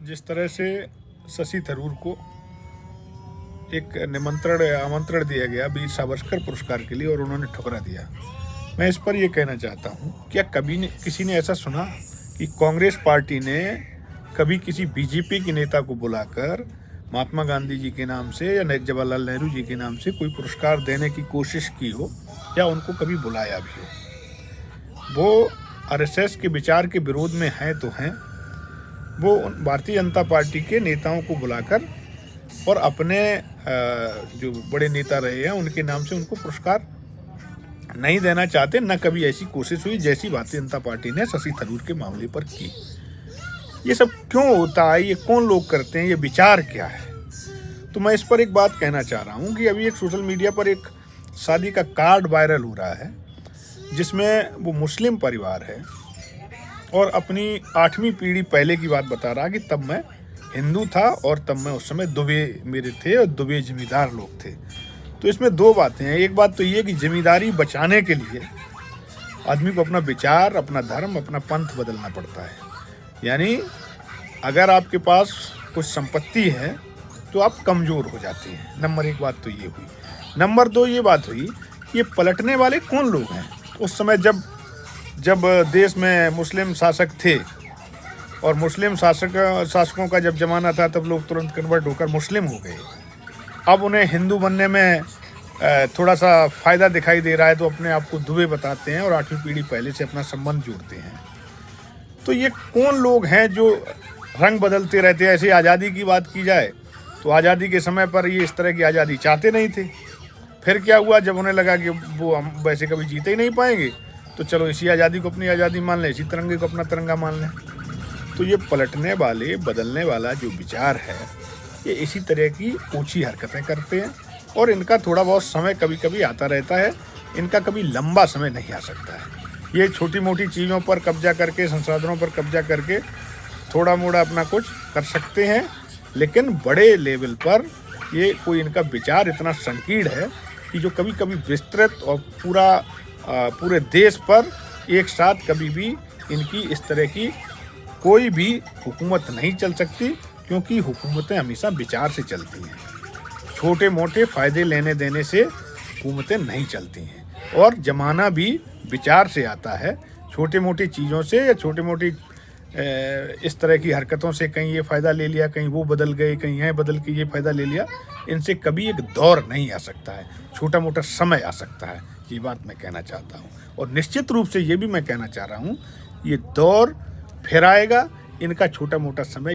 जिस तरह से शशि थरूर को एक आमंत्रण दिया गया वीर सावरकर पुरस्कार के लिए और उन्होंने ठुकरा दिया। मैं इस पर यह कहना चाहता हूं, क्या कभी किसी ने ऐसा सुना कि कांग्रेस पार्टी ने कभी किसी बीजेपी के नेता को बुलाकर महात्मा गांधी जी के नाम से या जवाहरलाल नेहरू जी के नाम से कोई पुरस्कार देने की कोशिश की हो या उनको कभी बुलाया भी हो? वो आरएसएस के विचार के विरोध में हैं तो हैं, वो भारतीय जनता पार्टी के नेताओं को बुलाकर और अपने जो बड़े नेता रहे हैं उनके नाम से उनको पुरस्कार नहीं देना चाहते। न कभी ऐसी कोशिश हुई जैसी भारतीय जनता पार्टी ने शशि थरूर के मामले पर की। ये सब क्यों होता है, ये कौन लोग करते हैं, ये विचार क्या है? तो मैं इस पर एक बात कहना चाह रहा हूँ कि अभी एक सोशल मीडिया पर एक शादी का कार्ड वायरल हो रहा है जिसमें वो मुस्लिम परिवार है और अपनी 8वीं पीढ़ी पहले की बात बता रहा कि तब मैं हिंदू था और तब मैं उस समय दुबे मेरे थे और दुबे जमींदार लोग थे। तो इसमें दो बातें हैं। एक बात तो ये कि जमींदारी बचाने के लिए आदमी को अपना विचार, अपना धर्म, अपना पंथ बदलना पड़ता है। यानी अगर आपके पास कुछ संपत्ति है तो आप कमज़ोर हो जाते हैं। नंबर एक बात तो ये हुई। नंबर दो ये बात हुई, ये पलटने वाले कौन लोग हैं? उस समय जब देश में मुस्लिम शासक थे और मुस्लिम शासकों का जब ज़माना था तब लोग तुरंत कन्वर्ट होकर मुस्लिम हो गए। अब उन्हें हिंदू बनने में थोड़ा सा फ़ायदा दिखाई दे रहा है तो अपने आप को दुबे बताते हैं और 8वीं पीढ़ी पहले से अपना संबंध जोड़ते हैं। तो ये कौन लोग हैं जो रंग बदलते रहते हैं? ऐसे आज़ादी की बात की जाए तो आज़ादी के समय पर ये इस तरह की आज़ादी चाहते नहीं थे। फिर क्या हुआ, जब उन्हें लगा कि वो हम वैसे कभी जीते ही नहीं पाएंगे तो चलो इसी आज़ादी को अपनी आज़ादी मान लें, इसी तिरंगे को अपना तिरंगा मान लें। तो ये पलटने वाले, बदलने वाला जो विचार है, ये इसी तरह की ऊंची हरकतें करते हैं और इनका थोड़ा बहुत समय कभी कभी आता रहता है। इनका कभी लंबा समय नहीं आ सकता है। ये छोटी मोटी चीज़ों पर कब्जा करके, संसाधनों पर कब्जा करके थोड़ा मोड़ा अपना कुछ कर सकते हैं, लेकिन बड़े लेवल पर ये कोई इनका विचार इतना संकीर्ण है कि जो कभी कभी विस्तृत और पूरे देश पर एक साथ कभी भी इनकी इस तरह की कोई भी हुकूमत नहीं चल सकती, क्योंकि हुकूमतें हमेशा विचार से चलती हैं। छोटे मोटे फ़ायदे लेने देने से हुकूमतें नहीं चलती हैं और ज़माना भी विचार से आता है। छोटे मोटी चीज़ों से या छोटे मोटी इस तरह की हरकतों से कहीं ये फ़ायदा ले लिया, कहीं वो बदल गए, कहीं यह बदल के ये फ़ायदा ले लिया, इनसे कभी एक दौर नहीं आ सकता है। छोटा मोटा समय आ सकता है, ये बात मैं कहना चाहता हूँ। और निश्चित रूप से ये भी मैं कहना चाह रहा हूँ, ये दौर फिर आएगा। इनका छोटा मोटा समय